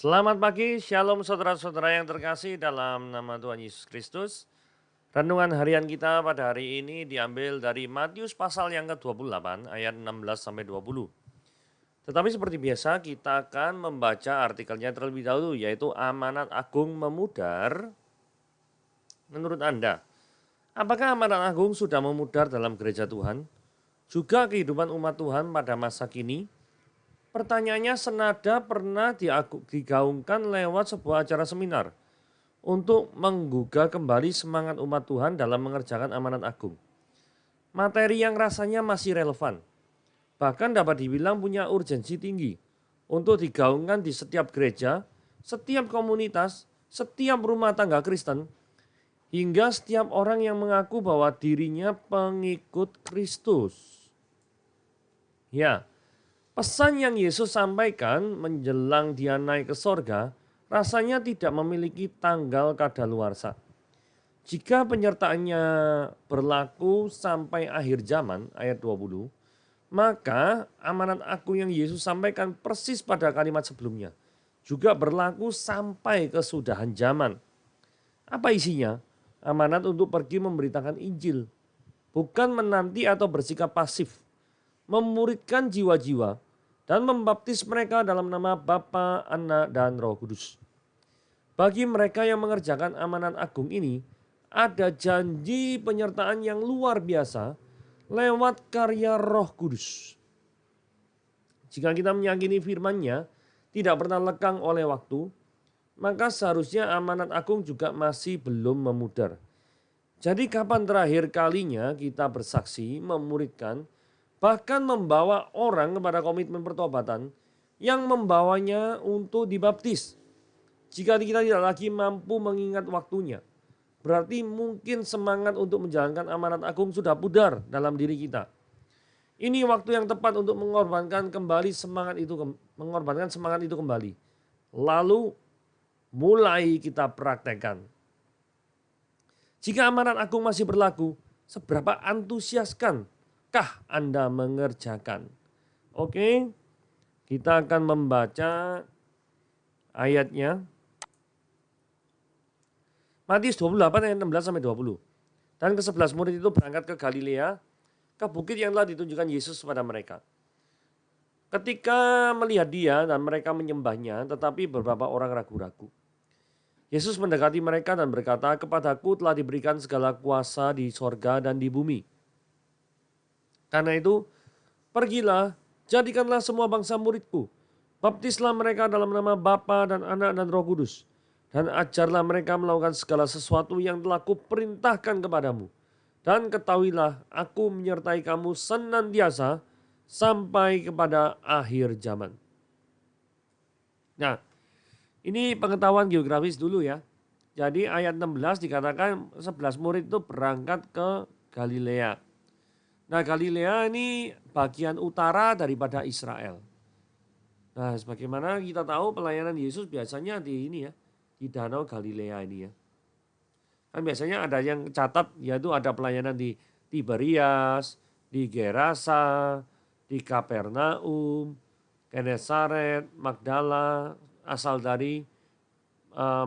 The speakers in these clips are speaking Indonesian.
Selamat pagi, shalom saudara-saudara yang terkasih dalam nama Tuhan Yesus Kristus. Renungan harian kita pada hari ini diambil dari Matius pasal yang ke-28 ayat 16 sampai 20. Tetapi seperti biasa kita akan membaca artikelnya terlebih dahulu, yaitu amanat agung memudar. Menurut Anda, apakah amanat agung sudah memudar dalam gereja Tuhan? Juga kehidupan umat Tuhan pada masa kini? Pertanyaannya senada pernah digaungkan lewat sebuah acara seminar untuk menggugah kembali semangat umat Tuhan dalam mengerjakan amanat agung. Materi yang rasanya masih relevan, bahkan dapat dibilang punya urgensi tinggi untuk digaungkan di setiap gereja, setiap komunitas, setiap rumah tangga Kristen, hingga setiap orang yang mengaku bahwa dirinya pengikut Kristus. Ya, pesan yang Yesus sampaikan menjelang dia naik ke sorga rasanya tidak memiliki tanggal kadaluarsa. Jika penyertaannya berlaku sampai akhir zaman, ayat 20, maka amanat agung yang Yesus sampaikan persis pada kalimat sebelumnya juga berlaku sampai kesudahan zaman. Apa isinya? Amanat untuk pergi memberitakan Injil, bukan menanti atau bersikap pasif, memuridkan jiwa-jiwa, dan membaptis mereka dalam nama Bapa, Anak, dan Roh Kudus. Bagi mereka yang mengerjakan amanat agung ini, ada janji penyertaan yang luar biasa lewat karya Roh Kudus. Jika kita meyakini firman-Nya tidak pernah lekang oleh waktu, maka seharusnya amanat agung juga masih belum memudar. Jadi kapan terakhir kalinya kita bersaksi, memuridkan, bahkan membawa orang kepada komitmen pertobatan yang membawanya untuk dibaptis? Jika kita tidak lagi mampu mengingat waktunya, berarti mungkin semangat untuk menjalankan amanat agung sudah pudar dalam diri kita. Ini waktu yang tepat untuk mengorbankan semangat itu kembali. Lalu mulai kita praktekkan. Jika amanat agung masih berlaku, seberapa antusiaskah Anda mengerjakan? Oke, kita akan membaca ayatnya. Matius 28 ayat 16 sampai 20. Dan ke-11 murid itu berangkat ke Galilea, ke bukit yang telah ditunjukkan Yesus kepada mereka. Ketika melihat dia dan mereka menyembahnya, tetapi beberapa orang ragu-ragu. Yesus mendekati mereka dan berkata, "Kepadaku telah diberikan segala kuasa di sorga dan di bumi. Karena itu, pergilah, jadikanlah semua bangsa muridku. Baptislah mereka dalam nama Bapa dan Anak dan Roh Kudus. Dan ajarlah mereka melakukan segala sesuatu yang telah kuperintahkan kepadamu. Dan ketahuilah, aku menyertai kamu senantiasa sampai kepada akhir zaman." Nah, ini pengetahuan geografis dulu ya. Jadi ayat 16 dikatakan 11 murid itu berangkat ke Galilea. Nah, Galilea ini bagian utara daripada Israel. Nah, sebagaimana kita tahu pelayanan Yesus biasanya di ini ya, di Danau Galilea ini ya. Kan biasanya ada yang catat, yaitu ada pelayanan di Tiberias, di Gerasa, di Kapernaum, Genesaret, Magdala, asal dari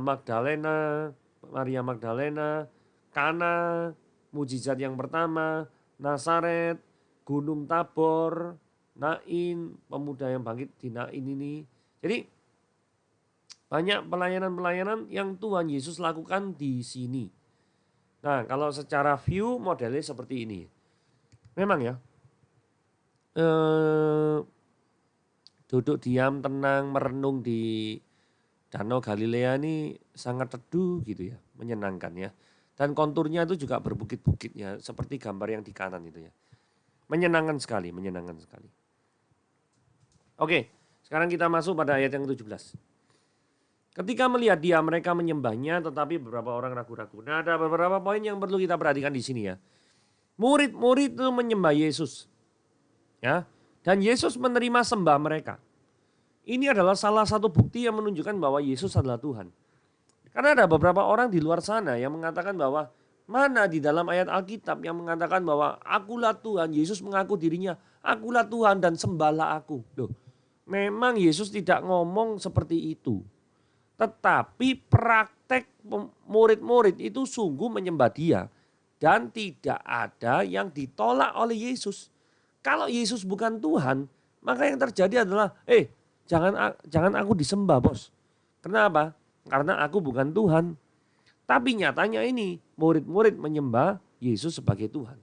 Magdalena, Maria Magdalena, Kana, mujizat yang pertama, Nazaret, Gunung Tabor, Nain, pemuda yang bangkit di Nain ini. Jadi banyak pelayanan-pelayanan yang Tuhan Yesus lakukan di sini. Nah, kalau secara view modelnya seperti ini. Memang ya, duduk diam, tenang, merenung di Danau Galilea ini sangat teduh gitu ya, menyenangkan ya. Dan konturnya itu juga berbukit-bukit ya, seperti gambar yang di kanan itu ya. Menyenangkan sekali, menyenangkan sekali. Oke, sekarang kita masuk pada ayat yang ke-17. Ketika melihat dia, mereka menyembahnya, tetapi beberapa orang ragu-ragu. Nah, ada beberapa poin yang perlu kita perhatikan di sini ya. Murid-murid itu menyembah Yesus. Ya, dan Yesus menerima sembah mereka. Ini adalah salah satu bukti yang menunjukkan bahwa Yesus adalah Tuhan. Karena ada beberapa orang di luar sana yang mengatakan bahwa mana di dalam ayat Alkitab yang mengatakan bahwa akulah Tuhan, Yesus mengaku dirinya, akulah Tuhan dan sembahlah aku. Loh, memang Yesus tidak ngomong seperti itu. Tetapi praktek murid-murid itu sungguh menyembah dia. Dan tidak ada yang ditolak oleh Yesus. Kalau Yesus bukan Tuhan, maka yang terjadi adalah, jangan aku disembah bos. Kenapa? Karena aku bukan Tuhan. Tapi nyatanya ini, murid-murid menyembah Yesus sebagai Tuhan.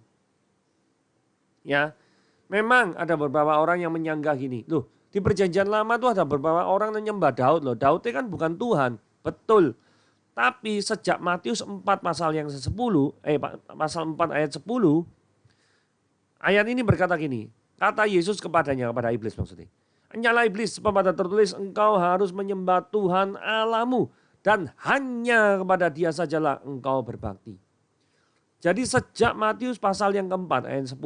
Ya, memang ada beberapa orang yang menyanggah gini. Loh, di perjanjian lama tuh ada beberapa orang yang menyembah Daud loh. Daud itu kan bukan Tuhan. Betul. Tapi sejak Matius 4 pasal yang 10, pasal 4 ayat 10, ayat ini berkata gini, kata Yesus kepada iblis maksudnya. Nyala iblis, pada tertulis engkau harus menyembah Tuhan Allahmu dan hanya kepada dia sajalah engkau berbakti. Jadi sejak Matius pasal yang keempat ayat 10,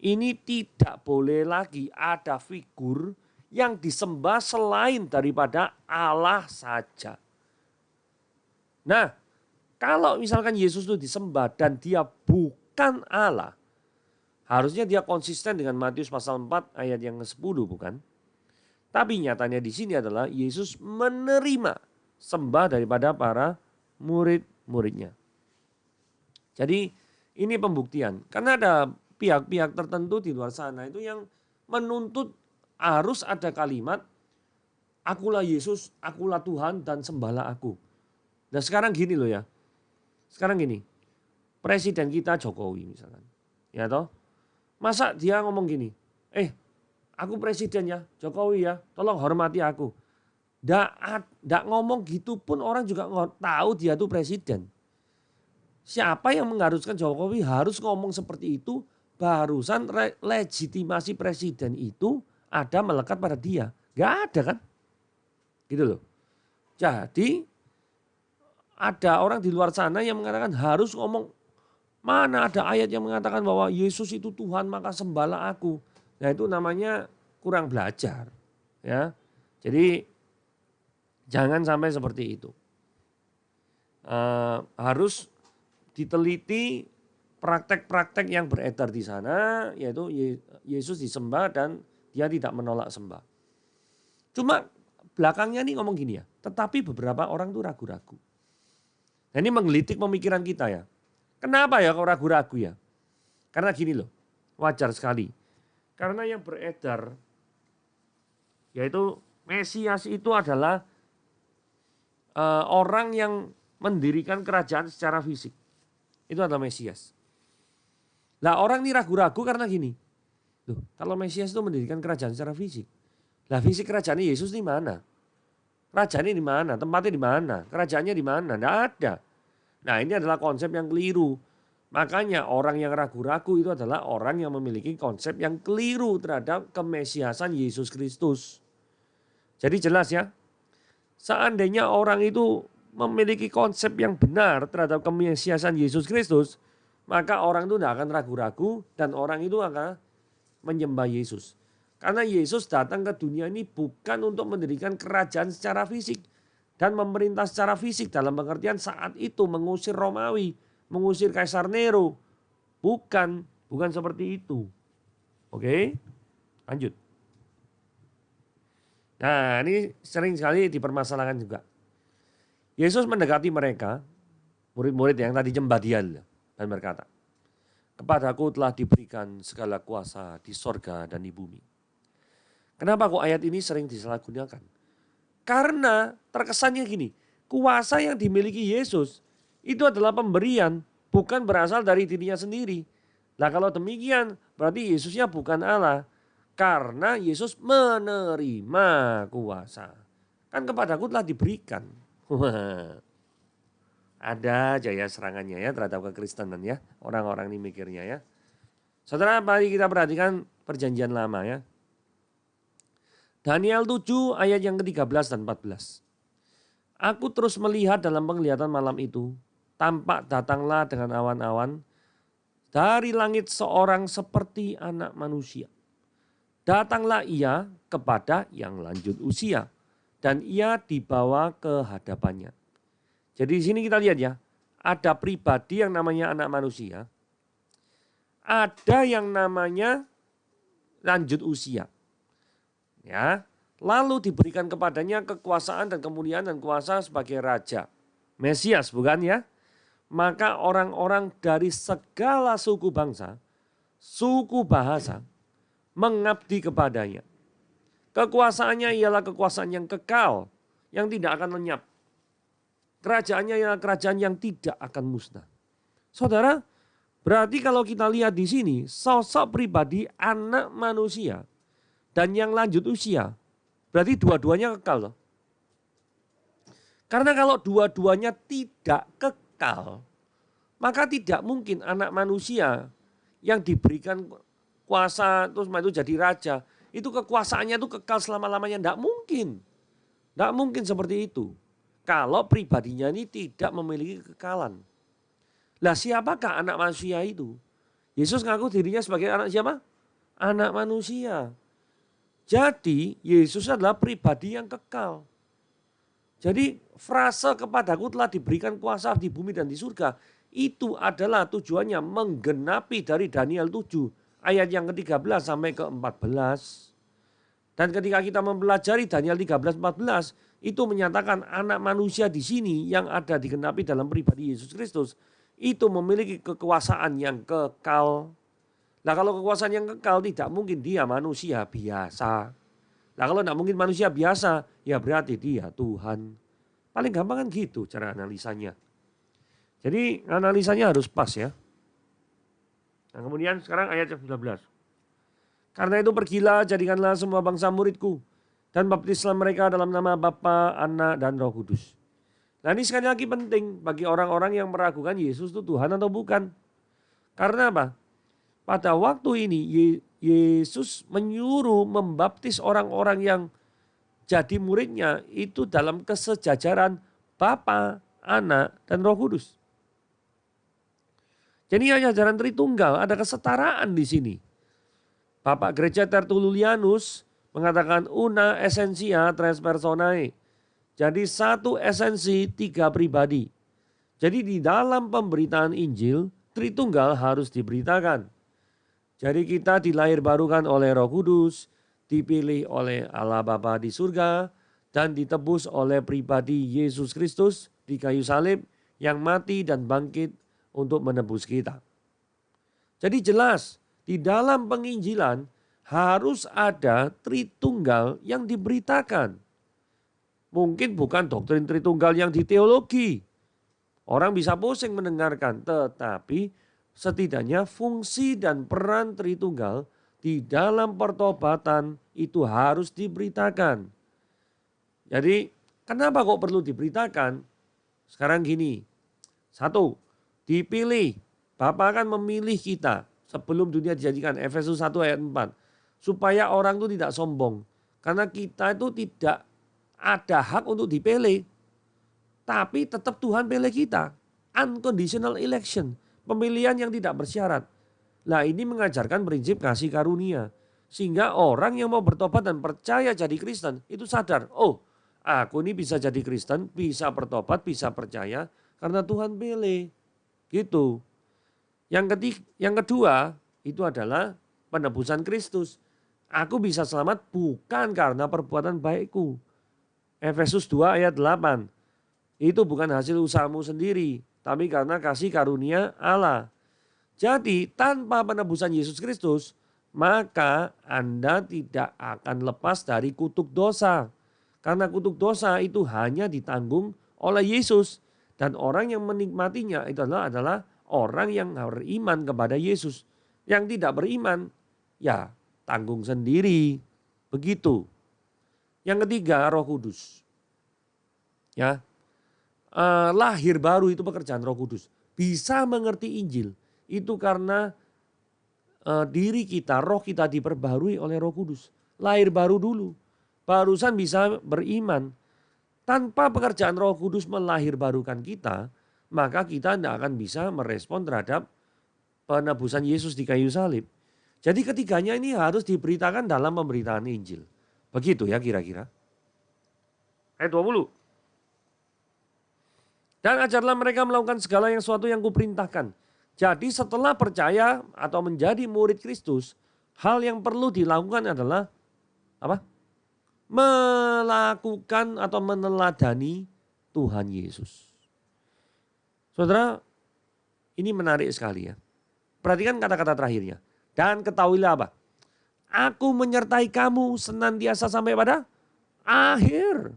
ini tidak boleh lagi ada figur yang disembah selain daripada Allah saja. Nah, kalau misalkan Yesus itu disembah dan dia bukan Allah, harusnya dia konsisten dengan Matius pasal 4 ayat yang ke-10 bukan? Tapi nyatanya di sini adalah Yesus menerima sembah daripada para murid-muridnya. Jadi ini pembuktian. Karena ada pihak-pihak tertentu di luar sana itu yang menuntut harus ada kalimat, akulah Yesus, akulah Tuhan dan sembahlah aku. Nah sekarang gini loh ya, sekarang gini, presiden kita Jokowi misalkan, ya toh, masa dia ngomong gini, aku presiden ya, Jokowi ya, tolong hormati aku. Nggak ngomong gitu pun orang juga tahu dia tuh presiden. Siapa yang mengharuskan Jokowi harus ngomong seperti itu, barusan legitimasi presiden itu ada melekat pada dia. Nggak ada kan, gitu loh. Jadi ada orang di luar sana yang mengatakan harus ngomong, mana ada ayat yang mengatakan bahwa Yesus itu Tuhan maka sembahlah aku. Nah itu namanya kurang belajar. Ya, jadi jangan sampai seperti itu. Harus diteliti praktek-praktek yang beredar di sana, yaitu Yesus disembah dan dia tidak menolak sembah. Cuma belakangnya nih ngomong gini ya, tetapi beberapa orang tuh ragu-ragu. Nah ini menggelitik pemikiran kita ya. Kenapa ya kok ragu-ragu ya? Karena gini loh, wajar sekali. Karena yang beredar, yaitu Mesias itu adalah orang yang mendirikan kerajaan secara fisik. Itu adalah Mesias. Lah orang ini ragu-ragu karena gini. Loh, kalau Mesias itu mendirikan kerajaan secara fisik. Lah fisik kerajaannya Yesus di mana? Kerajaannya di mana? Tempatnya di mana? Kerajaannya di mana? Tidak ada. Nah ini adalah konsep yang keliru. Makanya orang yang ragu-ragu itu adalah orang yang memiliki konsep yang keliru terhadap kemesiasan Yesus Kristus. Jadi jelas ya, seandainya orang itu memiliki konsep yang benar terhadap kemesiasan Yesus Kristus, maka orang itu tidak akan ragu-ragu dan orang itu akan menyembah Yesus. Karena Yesus datang ke dunia ini bukan untuk mendirikan kerajaan secara fisik dan memerintah secara fisik dalam pengertian saat itu mengusir Romawi, mengusir Kaisar Nero. Bukan seperti itu. Oke, lanjut. Nah ini sering sekali dipermasalahkan juga. Yesus mendekati mereka, murid-murid yang tadi nyembah dia dan berkata, kepadaku telah diberikan segala kuasa di sorga dan di bumi. Kenapa kok ayat ini sering disalahgunakan? Karena terkesannya gini, kuasa yang dimiliki Yesus itu adalah pemberian, bukan berasal dari dirinya sendiri. Nah kalau demikian berarti Yesusnya bukan Allah. Karena Yesus menerima kuasa. Kan kepadaku telah diberikan. Ada aja ya serangannya ya terhadap kekristenan ya. Orang-orang ini mikirnya ya. Saudara, mari kita perhatikan perjanjian lama ya. Daniel 7 ayat yang ke-13 dan 14. Aku terus melihat dalam penglihatan malam itu, tampak datanglah dengan awan-awan dari langit seorang seperti anak manusia. Datanglah ia kepada yang lanjut usia dan ia dibawa ke hadapannya. Jadi di sini kita lihat ya, ada pribadi yang namanya anak manusia, ada yang namanya lanjut usia. Ya, Lalu diberikan kepadanya kekuasaan dan kemuliaan dan kuasa sebagai Raja. Mesias bukan ya? Maka orang-orang dari segala suku bangsa, suku bahasa, mengabdi kepadanya. Kekuasaannya ialah kekuasaan yang kekal, yang tidak akan lenyap. Kerajaannya ialah kerajaan yang tidak akan musnah. Saudara, berarti kalau kita lihat di sini, sosok pribadi anak manusia dan yang lanjut usia, berarti dua-duanya kekal loh. Karena kalau dua-duanya tidak kekal, maka tidak mungkin anak manusia yang diberikan kuasa terus itu jadi raja, itu kekuasaannya itu kekal selama-lamanya. Tidak mungkin. Tidak mungkin seperti itu. Kalau pribadinya ini tidak memiliki kekekalan. Lah siapakah anak manusia itu? Yesus ngaku dirinya sebagai anak siapa? Anak manusia. Jadi Yesus adalah pribadi yang kekal. Jadi frase kepadaku telah diberikan kuasa di bumi dan di surga. Itu adalah tujuannya menggenapi dari Daniel 7 ayat yang ke-13 sampai ke-14. Dan ketika kita mempelajari Daniel 13-14 itu menyatakan anak manusia di sini yang ada digenapi dalam pribadi Yesus Kristus itu memiliki kekuasaan yang kekal. Nah kalau kekuasaan yang kekal tidak mungkin dia manusia biasa. Nah kalau tidak mungkin manusia biasa ya berarti dia Tuhan. Paling gampang kan gitu cara analisanya. Jadi analisanya harus pas ya. Nah kemudian sekarang ayat 19. Karena itu pergilah, jadikanlah semua bangsa muridku. Dan baptislah mereka dalam nama Bapa, Anak, dan Roh Kudus. Nah ini sekali lagi penting bagi orang-orang yang meragukan Yesus itu Tuhan atau bukan. Karena apa? Pada waktu ini Yesus menyuruh membaptis orang-orang yang jadi muridnya itu dalam kesejajaran Bapa, Anak, dan Roh Kudus. Jadi ajaran Tritunggal, ada kesetaraan di sini. Bapak Gereja Tertullianus mengatakan una essentia tres personae. Jadi satu esensi tiga pribadi. Jadi di dalam pemberitaan Injil, Tritunggal harus diberitakan. Jadi kita dilahirbarukan oleh Roh Kudus, dipilih oleh Allah Bapa di surga, dan ditebus oleh pribadi Yesus Kristus di kayu salib yang mati dan bangkit untuk menebus kita. Jadi jelas, di dalam penginjilan harus ada Tritunggal yang diberitakan. Mungkin bukan doktrin Tritunggal yang di teologi. Orang bisa pusing mendengarkan, tetapi setidaknya fungsi dan peran Tritunggal di dalam pertobatan itu harus diberitakan. Jadi kenapa kok perlu diberitakan? Sekarang gini, satu, dipilih. Bapa akan memilih kita sebelum dunia dijadikan, Efesus 1 ayat 4. Supaya orang itu tidak sombong. Karena kita itu tidak ada hak untuk dipilih. Tapi tetap Tuhan pilih kita. Unconditional election. Pemilihan yang tidak bersyarat. Nah ini mengajarkan prinsip kasih karunia. Sehingga orang yang mau bertobat dan percaya jadi Kristen itu sadar. Oh aku ini bisa jadi Kristen, bisa bertobat, bisa percaya. Karena Tuhan pilih. Gitu. Yang kedua itu adalah penebusan Kristus. Aku bisa selamat bukan karena perbuatan baikku. Efesus 2 ayat 8. Itu bukan hasil usahamu sendiri, tapi karena kasih karunia Allah. Jadi tanpa penebusan Yesus Kristus, maka Anda tidak akan lepas dari kutuk dosa. Karena kutuk dosa itu hanya ditanggung oleh Yesus. Dan orang yang menikmatinya itu adalah orang yang beriman kepada Yesus. Yang tidak beriman, ya tanggung sendiri. Begitu. Yang ketiga, Roh Kudus. Ya, lahir baru itu pekerjaan Roh Kudus. Bisa mengerti Injil itu karena diri kita, roh kita diperbarui oleh Roh Kudus. Lahir baru dulu, barusan bisa beriman. Tanpa pekerjaan Roh Kudus melahirbarukan kita, maka kita tidak akan bisa merespon terhadap penebusan Yesus di kayu salib. Jadi ketiganya ini harus diberitakan dalam pemberitaan Injil. Begitu ya kira-kira. Ayat 20. Dan ajarlah mereka melakukan segala yang suatu yang kuperintahkan. Jadi setelah percaya atau menjadi murid Kristus, hal yang perlu dilakukan adalah apa? melakukan atau meneladani Tuhan Yesus. Saudara, ini menarik sekali ya. Perhatikan kata-kata terakhirnya. Dan ketahuilah apa? Aku menyertai kamu senantiasa sampai pada akhir.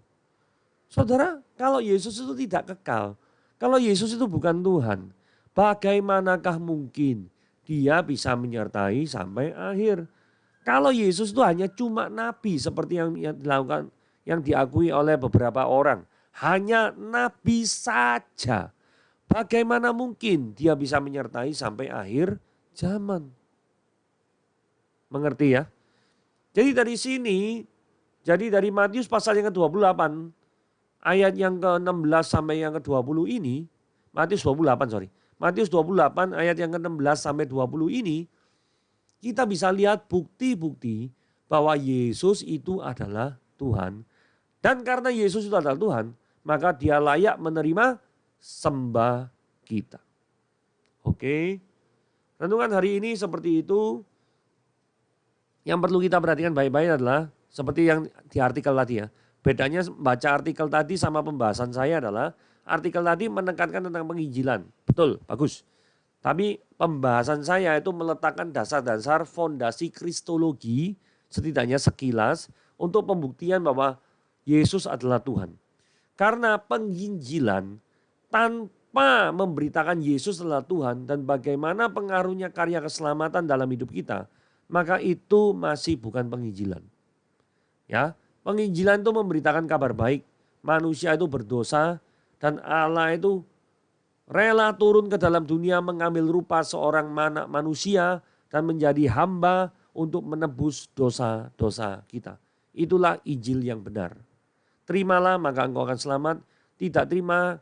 Saudara, kalau Yesus itu tidak kekal, kalau Yesus itu bukan Tuhan, bagaimanakah mungkin dia bisa menyertai sampai akhir? Kalau Yesus itu hanya cuma nabi seperti yang dilakukan, yang diakui oleh beberapa orang. Hanya nabi saja. Bagaimana mungkin dia bisa menyertai sampai akhir zaman? Mengerti ya? Jadi dari sini, jadi dari Matius pasal yang ke-28, ayat yang ke-16 sampai yang ke-20 ini, Matius 28 ayat yang ke-16 sampai 20 ini, kita bisa lihat bukti-bukti bahwa Yesus itu adalah Tuhan. Dan karena Yesus itu adalah Tuhan, maka dia layak menerima sembah kita. Oke, renungan hari ini seperti itu. Yang perlu kita perhatikan baik-baik adalah seperti yang di artikel tadi ya. Bedanya baca artikel tadi sama pembahasan saya adalah artikel tadi menekankan tentang penginjilan. Betul, bagus. Tapi pembahasan saya itu meletakkan dasar-dasar fondasi kristologi setidaknya sekilas untuk pembuktian bahwa Yesus adalah Tuhan. Karena penginjilan tanpa memberitakan Yesus adalah Tuhan dan bagaimana pengaruhnya karya keselamatan dalam hidup kita, maka itu masih bukan penginjilan. Ya, penginjilan itu memberitakan kabar baik, manusia itu berdosa dan Allah itu rela turun ke dalam dunia mengambil rupa seorang manusia dan menjadi hamba untuk menebus dosa-dosa kita. Itulah Injil yang benar. Terimalah maka engkau akan selamat, tidak terima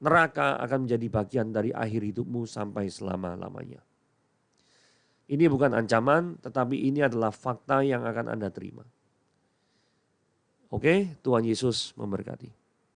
neraka akan menjadi bagian dari akhir hidupmu sampai selama-lamanya. Ini bukan ancaman, tetapi ini adalah fakta yang akan Anda terima. Oke, Tuhan Yesus memberkati.